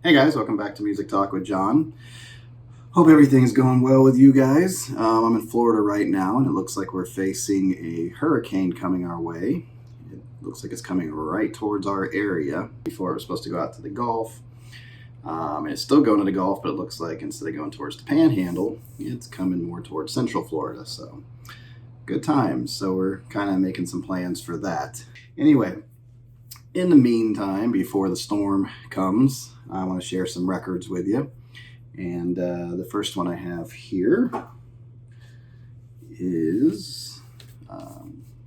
Hey guys, welcome back to Music Talk with John. Hope everything's going well with you guys. I'm in Florida right now, and it looks like we're facing a hurricane coming our way. It looks like it's coming right towards our area. Before it was supposed to go out to the Gulf, and it's still going to the Gulf, but it looks like instead of going towards the Panhandle, it's coming more towards Central Florida. So good times. So we're kind of making some plans for that. Anyway, in the meantime, before the storm comes, I want to share some records with you. And the first one I have here is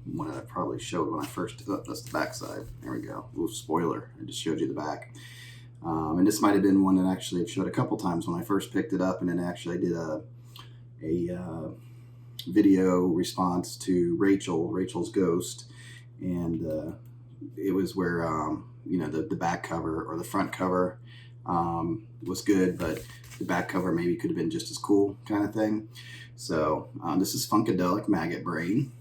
one that I probably showed when I first, that's the back side. There we go. Ooh, spoiler. I just showed you the back. And this might have been one that actually I've showed a couple times when I first picked it up, and then actually I did a video response to Rachel's Ghost. And it was where, the back cover or the front cover was good, but the back cover maybe could have been just as cool kind of thing. So this is Funkadelic, Maggot Brain.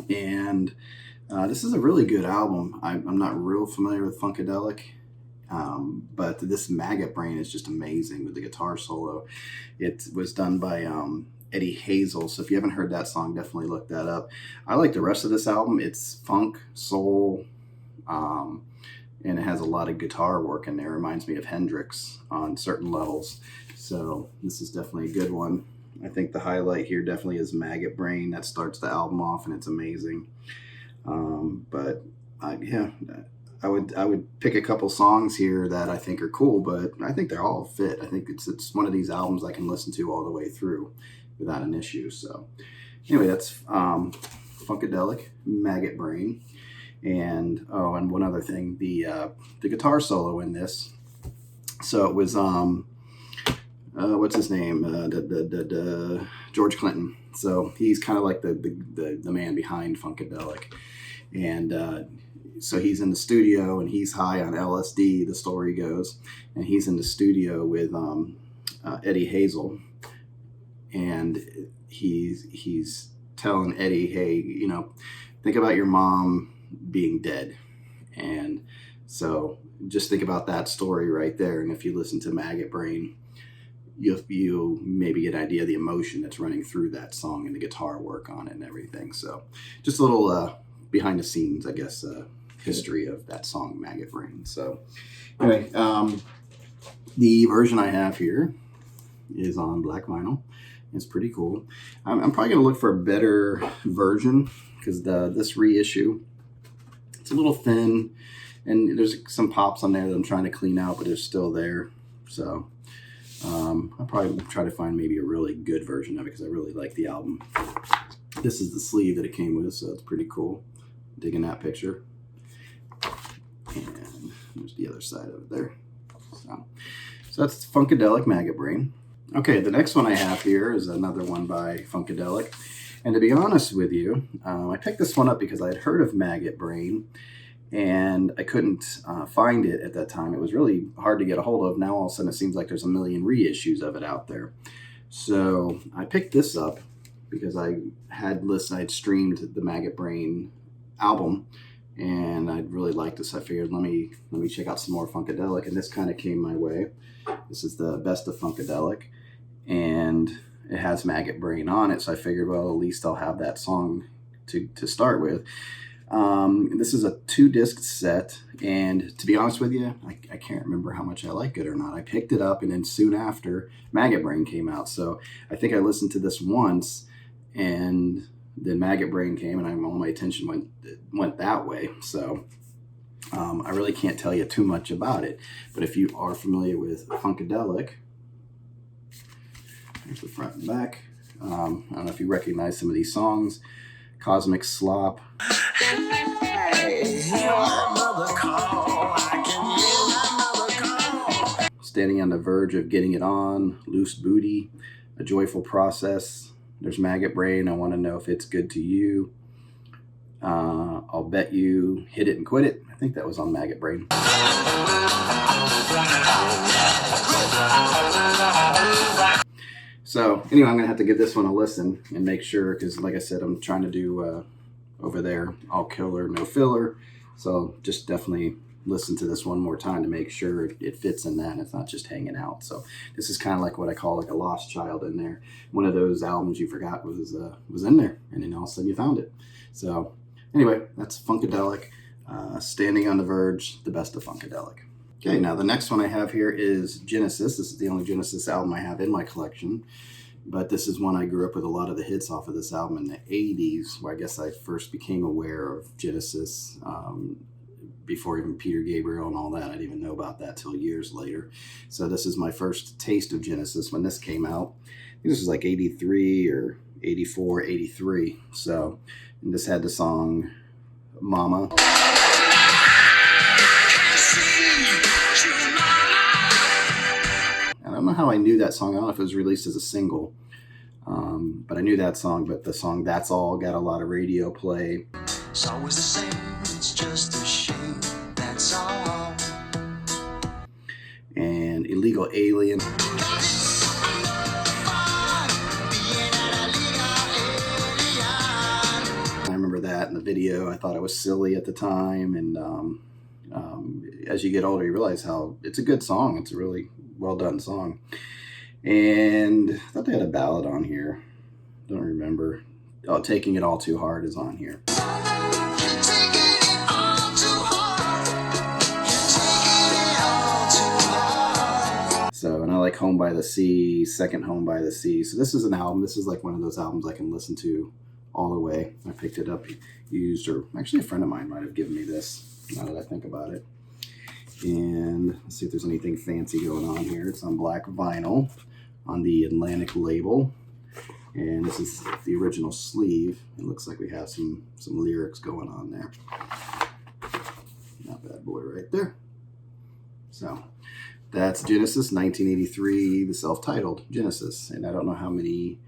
And this is a really good album. I'm not real familiar with Funkadelic, but this Maggot Brain is just amazing with the guitar solo. It was done by Eddie Hazel, so if you haven't heard that song, definitely look that up. I like the rest of this album. It's funk, soul, and it has a lot of guitar work in there. It reminds me of Hendrix on certain levels, so this is definitely a good one. I think the highlight here definitely is Maggot Brain. That starts the album off, and it's amazing. I would pick a couple songs here that I think are cool, but I think they're all fit. I think it's one of these albums I can listen to all the way through without an issue. So anyway, that's Funkadelic, Maggot Brain. And one other thing, the guitar solo in this. So it was what's his name? George Clinton. So he's kind of like the man behind Funkadelic. And so he's in the studio and he's high on LSD, the story goes, and he's in the studio with Eddie Hazel, and he's telling Eddie, hey, think about your mom being dead. And so just think about that story right there. And if you listen to Maggot Brain, you'll maybe get an idea of the emotion that's running through that song and the guitar work on it and everything. So just a little behind the scenes, I guess, history of that song, Maggot Brain. So anyway, the version I have here is on black vinyl. It's pretty cool. I'm probably going to look for a better version because this reissue, it's a little thin, and there's some pops on there that I'm trying to clean out, but they're still there. So I'll probably try to find maybe a really good version of it because I really like the album. This is the sleeve that it came with, so it's pretty cool. Digging that picture. And there's the other side of it there. So that's Funkadelic, Maggot Brain. Okay, the next one I have here is another one by Funkadelic. And to be honest with you, I picked this one up because I had heard of Maggot Brain, and I couldn't find it at that time. It was really hard to get a hold of. Now all of a sudden it seems like there's a million reissues of it out there. So I picked this up because I had streamed the Maggot Brain album, and I really liked this. I figured let me check out some more Funkadelic, and this kind of came my way. This is the best of Funkadelic, and it has Maggot Brain on it, so I figured, well, at least I'll have that song to start with. This is a 2-disc set, and to be honest with you, I can't remember how much I like it or not. I picked it up, and then soon after, Maggot Brain came out, so I think I listened to this once, and then Maggot Brain came, and all my attention went that way. So I really can't tell you too much about it. But if you are familiar with Funkadelic, here's the front and back. I don't know if you recognize some of these songs. Cosmic Slop. Standing on the Verge of Getting It On. Loose Booty. A Joyful Process. There's Maggot Brain, I Want to Know If It's Good to You. I'll Bet You, Hit It and Quit It. I think that was on Maggot Brain. So anyway, I'm gonna have to give this one a listen and make sure, because like I said, I'm trying to do over there all killer, no filler. So just definitely listen to this one more time to make sure it fits in that and it's not just hanging out. So this is kind of like what I call like a lost child in there. One of those albums you forgot was in there, and then all of a sudden you found it. So anyway, that's Funkadelic, Standing on the Verge, the best of Funkadelic. Okay, now the next one I have here is Genesis. This is the only Genesis album I have in my collection, but this is one I grew up with a lot of the hits off of this album in the 80s, where I guess I first became aware of Genesis. Before even Peter Gabriel and all that. I didn't even know about that till years later. So this is my first taste of Genesis when this came out. I think this was like 83 or 84, 83. So, and this had the song Mama. I don't know how I knew that song. I don't know if it was released as a single. But I knew that song, but the song That's All got a lot of radio play. It's always the same, it's just a shame, that's all. And Illegal Alien. I remember that in the video. I thought it was silly at the time, and as you get older, you realize how it's a good song. It's a really well done song. And I thought they had a ballad on here. Don't remember. Oh, Taking It All Too Hard is on here. So, and I like Home by the Sea, Second Home by the Sea. So this is an album. This is like one of those albums I can listen to all the way. I picked it up, used, or actually a friend of mine might have given me this, now that I think about it. And let's see if there's anything fancy going on here. It's on black vinyl on the Atlantic label. And this is the original sleeve. It looks like we have some lyrics going on there. Not bad boy right there. So that's Genesis, 1983, the self-titled Genesis. And I don't know how many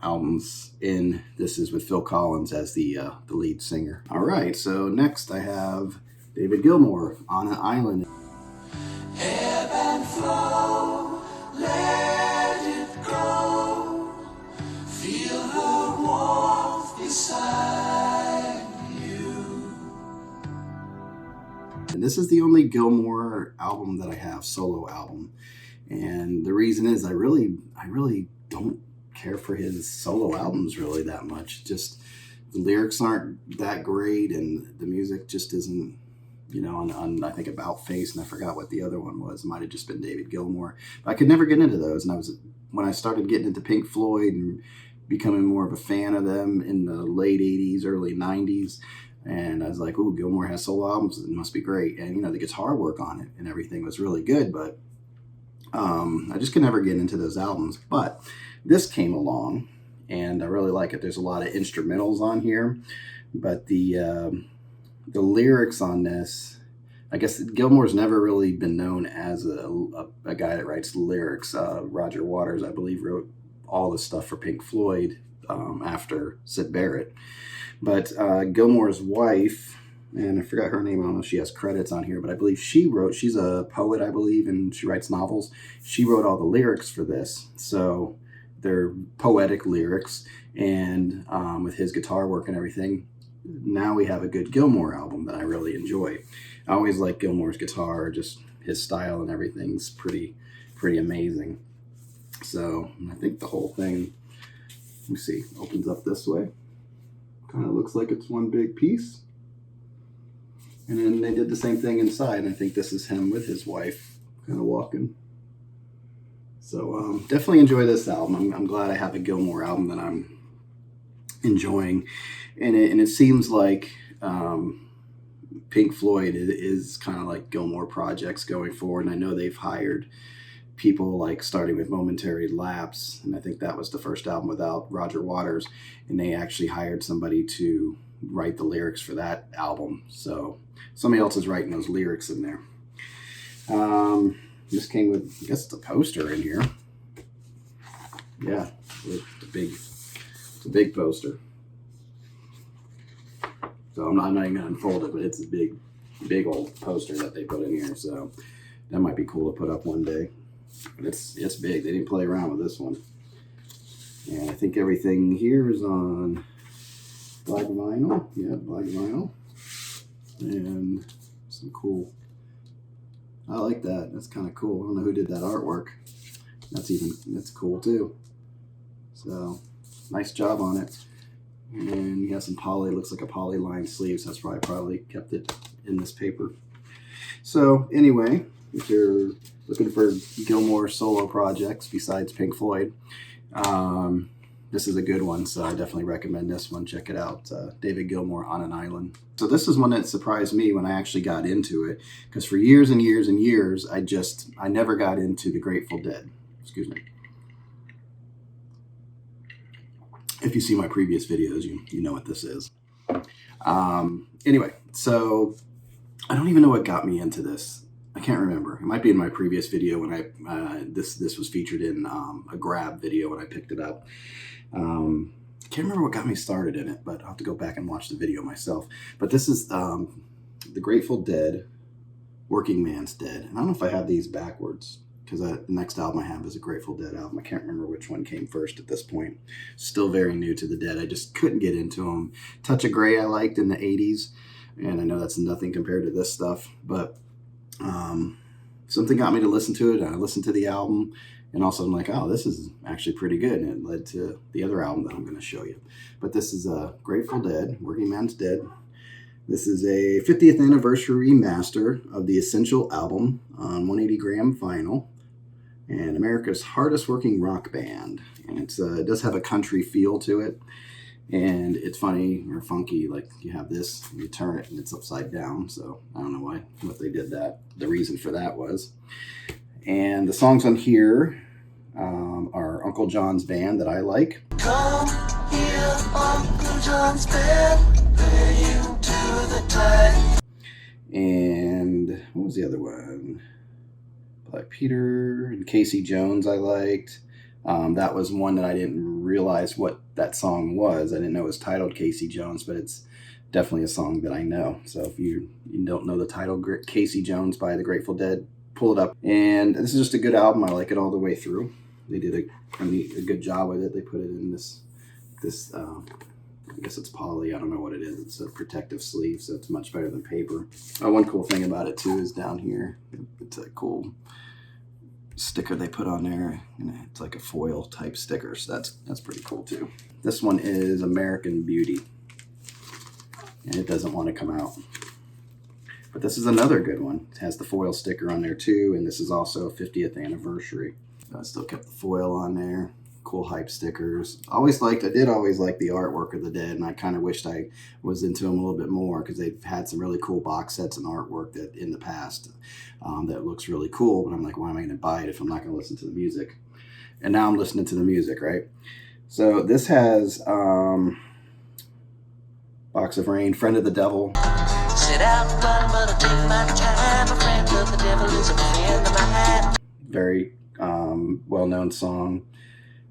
albums in this is with Phil Collins as the lead singer. All right, so next I have David Gilmour, On an Island. Ebb and flow, let it go, feel her warmth beside you. And this is the only Gilmour album that I have, solo album. And the reason is I really don't care for his solo albums really that much. Just the lyrics aren't that great, and the music just isn't, you know, on I think About Face, and I forgot what the other one was. It might have just been David Gilmour. But I could never get into those. And when I started getting into Pink Floyd and becoming more of a fan of them in the late 80s, early 90s, and I was like, ooh, Gilmour has solo albums, it must be great. And, you know, the guitar work on it and everything was really good, but I just could never get into those albums. But this came along, and I really like it. There's a lot of instrumentals on here, but the lyrics on this, I guess Gilmour's never really been known as a guy that writes lyrics. Roger Waters, I believe, wrote all the stuff for Pink Floyd after Syd Barrett. But Gilmour's wife, and I forgot her name, I don't know if she has credits on here, but I believe she's a poet, I believe, and she writes novels. She wrote all the lyrics for this. So they're poetic lyrics, and with his guitar work and everything, now we have a good Gilmour album that I really enjoy. I always like Gilmour's guitar, just his style and everything's pretty amazing. So I think the whole thing, let me see, opens up this way. Kind of looks like it's one big piece. And then they did the same thing inside, and I think this is him with his wife kind of walking. So definitely enjoy this album. I'm glad I have a Gilmour album that I'm enjoying. And it seems like Pink Floyd is kind of like Gilmour projects going forward. And I know they've hired people, like starting with Momentary Lapse, and I think that was the first album without Roger Waters, and they actually hired somebody to write the lyrics for that album. So somebody else is writing those lyrics in there. This came with, I guess it's a poster in here. Yeah, it's a big poster. So I'm not even gonna unfold it, but it's a big old poster that they put in here. So that might be cool to put up one day. But it's big. They didn't play around with this one. And I think everything here is on black vinyl. Yeah, black vinyl. And some cool. I like that. That's kind of cool. I don't know who did that artwork. That's cool too. So nice job on it. And you have some poly, looks like a poly line sleeve, so that's why I probably kept it in this paper. So anyway, if you're looking for Gilmour solo projects besides Pink Floyd, this is a good one, so I definitely recommend this one. Check it out, David Gilmour, On an Island. So this is one that surprised me when I actually got into it, because for years and years and years, I never got into the Grateful Dead. Excuse me. If you see my previous videos, you know what this is. Anyway, so I don't even know what got me into this. I can't remember. It might be in my previous video when this was featured in a grab video when I picked it up. I can't remember what got me started in it, but I'll have to go back and watch the video myself. But this is the Grateful Dead, Working Man's Dead. And I don't know if I have these backwards, because the next album I have is a Grateful Dead album. I can't remember which one came first at this point. Still very new to the Dead. I just couldn't get into them. Touch of Grey I liked in the 80s, and I know that's nothing compared to this stuff, but something got me to listen to it, and I listened to the album, and also I'm like, oh, this is actually pretty good, and it led to the other album that I'm going to show you. But this is Grateful Dead, Working Man's Dead. This is a 50th anniversary master of the Essential album on 180 gram vinyl, and America's hardest working rock band. And it does have a country feel to it, and it's funny or funky. Like, you have this, you turn it, and it's upside down. So I don't know what they did that. The reason for that was. And the songs on here are Uncle John's Band that I like. Come here, Uncle John's Band, play you to the tide. And what was the other one? Black Peter and Casey Jones I liked. That was one that I didn't realize what that song was. I didn't know it was titled Casey Jones, but it's definitely a song that I know. So if you don't know the title, Casey Jones by the Grateful Dead, pull it up. And this is just a good album. I like it all the way through. They did a good job with it. They put it in this I guess it's poly. I don't know what it is. It's a protective sleeve, so it's much better than paper. One cool thing about it too is down here, it's a cool sticker they put on there. It's like a foil type sticker, so that's pretty cool too. This one is American Beauty, and it doesn't want to come out. But this is another good one. It has the foil sticker on there too, and this is also a 50th anniversary. So I still kept the foil on there. Cool hype stickers. I did always like the artwork of the Dead, and I kind of wished I was into them a little bit more, because they've had some really cool box sets and artwork that in the past that looks really cool, but I'm like, why am I going to buy it if I'm not going to listen to the music? And now I'm listening to the music, right? So this has Box of Rain, Friend of the Devil. Sit out, but I take my time. A friend of the devil is a friend of mine. Very well-known song.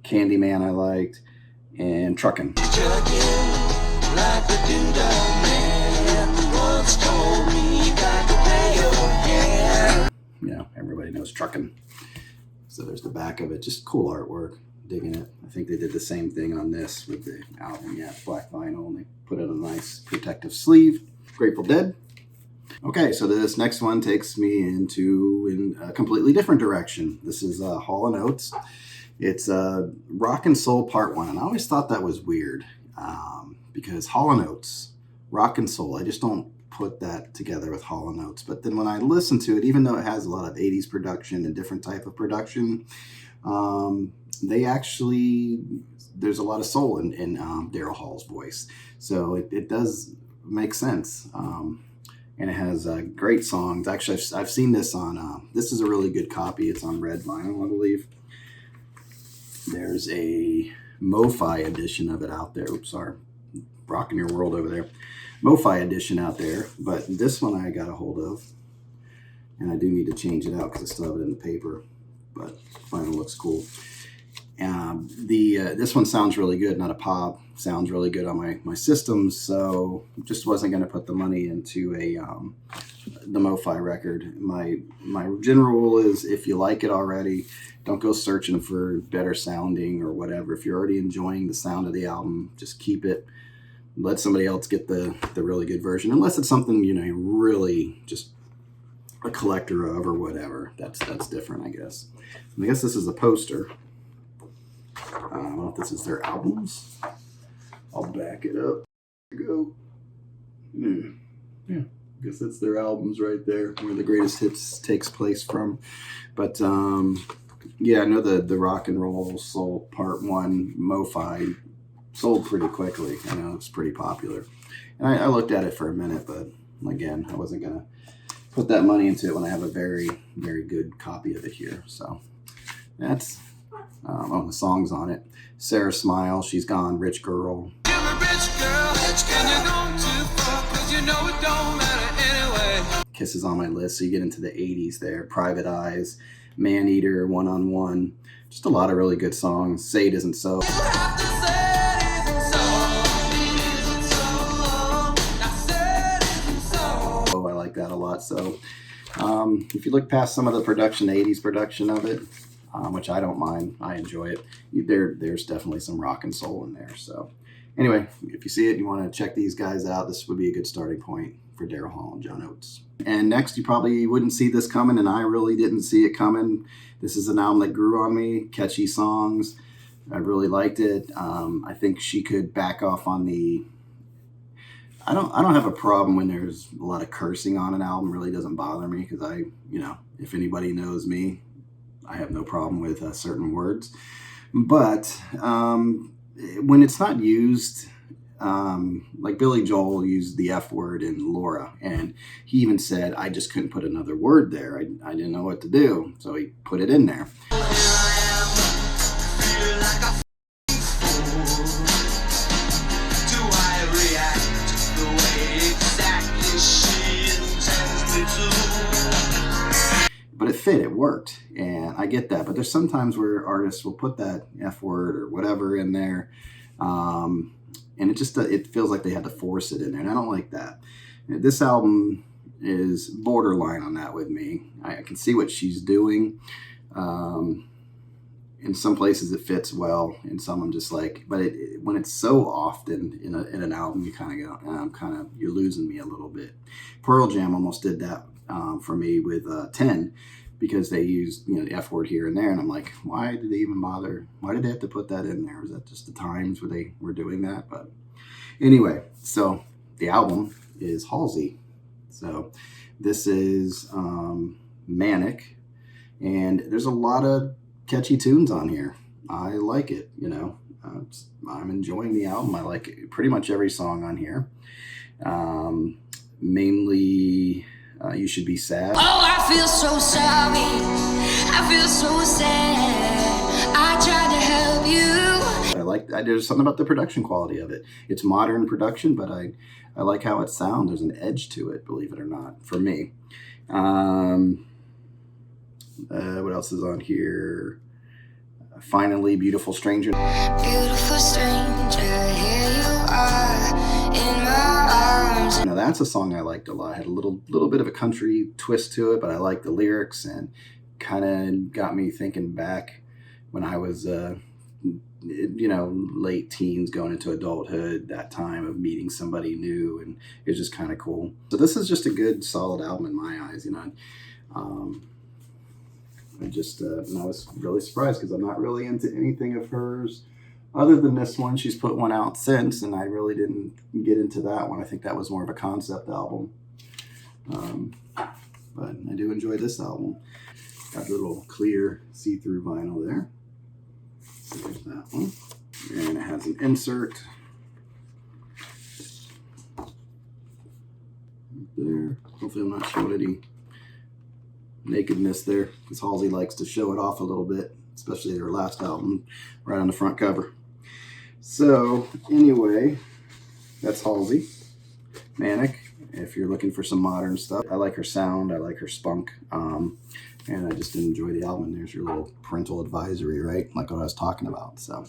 Candyman I liked, and Truckin'. Like the dude man once told me you got to pay your hand. You know, everybody knows Truckin'. So there's the back of it. Just cool artwork. Digging it. I think they did the same thing on this with the album. Yeah, black vinyl, and they put it on a nice protective sleeve. Grateful Dead. Okay, so this next one takes me in a completely different direction. This is Hall & Oates. It's Rock and Soul Part 1, and I always thought that was weird because Hall & Oates, Rock and Soul, I just don't put that together with Hall & Oates. But then when I listen to it, even though it has a lot of 80s production and different type of production, there's a lot of soul in Daryl Hall's voice. So it does make sense. And it has great songs. Actually, I've seen this on, this is a really good copy. It's on red vinyl, I believe. There's a Mo-Fi edition of it out there. Oops, sorry. Rocking your world over there. Mo-Fi edition out there. But this one I got a hold of. And I do need to change it out because I still have it in the paper. But vinyl looks cool. This one sounds really good. Not a pop. Sounds really good on my systems. So just wasn't going to put the money into the MoFi record. My general rule is, if you like it already, don't go searching for better sounding or whatever. If you're already enjoying the sound of the album, just keep it. Let somebody else get the really good version, unless it's something, you know, you're really just a collector of or whatever. That's different, I guess. And I guess this is a poster. I don't know if this is their albums. I'll back it up. There you go. Yeah, I guess that's their albums right there, where the greatest hits takes place from. But yeah, I know the Rock and Roll Soul Part 1 MoFi sold pretty quickly. I know it's pretty popular. And I looked at it for a minute, but again, I wasn't going to put that money into it when I have a very, very good copy of it here. So that's, the songs on it. Sarah Smile, She's Gone, Rich Girl. You're a rich girl, and you're going too far, 'cause you know it don't matter anyway. Kisses on My List, so you get into the 80s there. Private Eyes, Man Eater, One on One. Just a lot of really good songs. Say It Isn't So. I like that a lot. So if you look past some of the production, the 80s production of it, which I don't mind, I enjoy it, there's definitely some rock and soul in there. So anyway, if you see it, you want to check these guys out, this would be a good starting point for Daryl Hall and John Oates. And next, you probably wouldn't see this coming, and I really didn't see it coming. This is an album that grew on me. Catchy songs. I really liked it. I think she could back off on the... I don't have a problem when there's a lot of cursing on an album. It really doesn't bother me, because if anybody knows me, I have no problem with certain words. But when it's not used, like Billy Joel used the F word in Laura, and he even said, I just couldn't put another word there. I didn't know what to do, so he put it in there. But it fit, it worked, and I get that. But there's sometimes where artists will put that F word or whatever in there, and it feels like they had to force it in there, and I don't like that. This album is borderline on that with me. I can see what she's doing. In some places it fits well, in some I'm just like, but when it's so often in an album, you kind of go, you're losing me a little bit. Pearl Jam almost did that for me with 10, because they used the F word here and there, and I'm like, why did they even bother? Why did they have to put that in there? Was that just the times where they were doing that? But anyway, so the album is Halsey. So this is Manic, and there's a lot of catchy tunes on here. I like it, I'm enjoying the album. I like pretty much every song on here. Mainly You Should Be Sad. Oh, I feel so sorry. I feel so sad. I tried to help you. There's something about the production quality of it. It's modern production, but I like how it sounds. There's an edge to it, believe it or not, for me. What else is on here? Finally, Beautiful Stranger. Beautiful stranger, here you are in my arms. That's a song I liked a lot. It had a little bit of a country twist to it, but I liked the lyrics, and kind of got me thinking back when I was late teens going into adulthood, that time of meeting somebody new, and it was just kind of cool. So this is just a good, solid album in my eyes. I was really surprised, because I'm not really into anything of hers other than this one. She's put one out since, and I really didn't get into that one. I think that was more of a concept album. But I do enjoy this album. Got a little clear see-through vinyl there. So there's that one. And it has an insert right there. Hopefully I'm not showing any nakedness there, because Halsey likes to show it off a little bit, especially their last album, right on the front cover. So anyway, that's Halsey, Manic. If you're looking for some modern stuff, I like her sound, I like her spunk, and I just enjoy the album. There's your little parental advisory, right? Like what I was talking about. So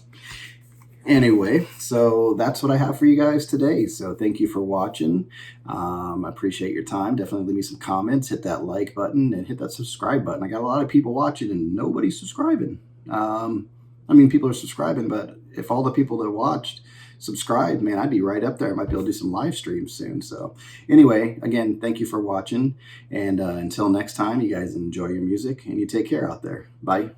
Anyway, so that's what I have for you guys today. So thank you for watching. I appreciate your time. Definitely leave me some comments, hit that like button, and hit that subscribe button. I got a lot of people watching and nobody's subscribing. I mean, people are subscribing, but if all the people that watched subscribed, man, I'd be right up there. I might be able to do some live streams soon. So anyway, again, thank you for watching. And until next time, you guys enjoy your music and you take care out there. Bye.